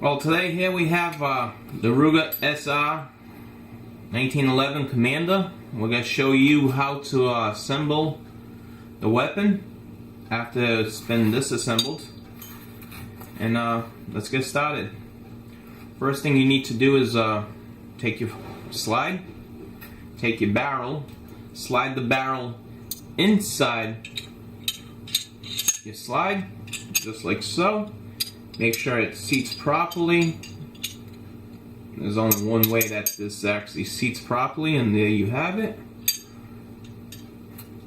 Well, today here we have the Ruger SR 1911 Commander. We're going to show you how to assemble the weapon after it's been disassembled. And let's get started. First thing you need to do is take your slide, take your barrel, slide the barrel inside your slide, just like so. Make sure it seats properly. There's only one way that this actually seats properly, and there you have it.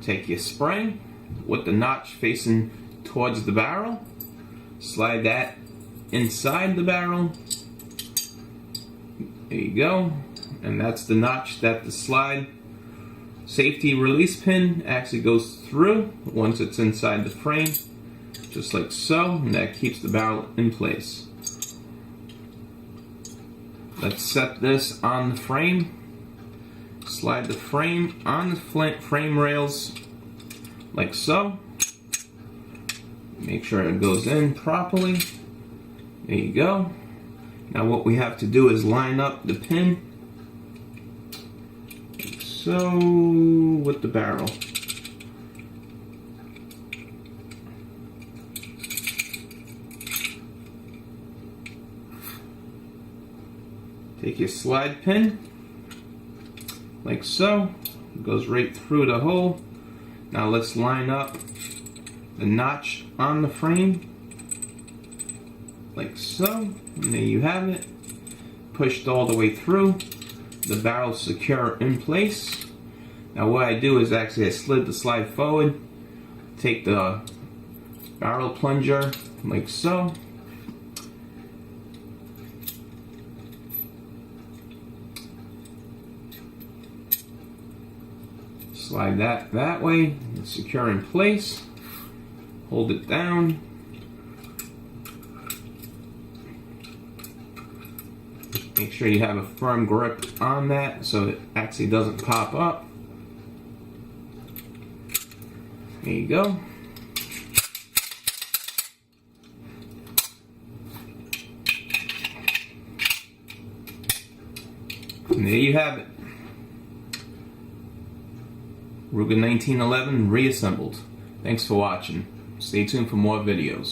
Take your spring with the notch facing towards the barrel. Slide that inside the barrel. There you go. And that's the notch that the slide safety release pin actually goes through once it's inside the frame. Just like so, and that keeps the barrel in place. Let's set this on the frame. Slide the frame on the frame rails like so. Make sure it goes in properly. There you go. Now what we have to do is line up the pin like so with the barrel. Take your slide pin, like so, it goes right through the hole. Now let's line up the notch on the frame, like so, and there you have it. Pushed all the way through, the barrel secure in place. Now what I do is actually I slid the slide forward, take the barrel plunger, like so. Slide that way, secure in place, hold it down, make sure you have a firm grip on that so it actually doesn't pop up. There you go. And there you have it. Ruger 1911 reassembled. Thanks for watching. Stay tuned for more videos.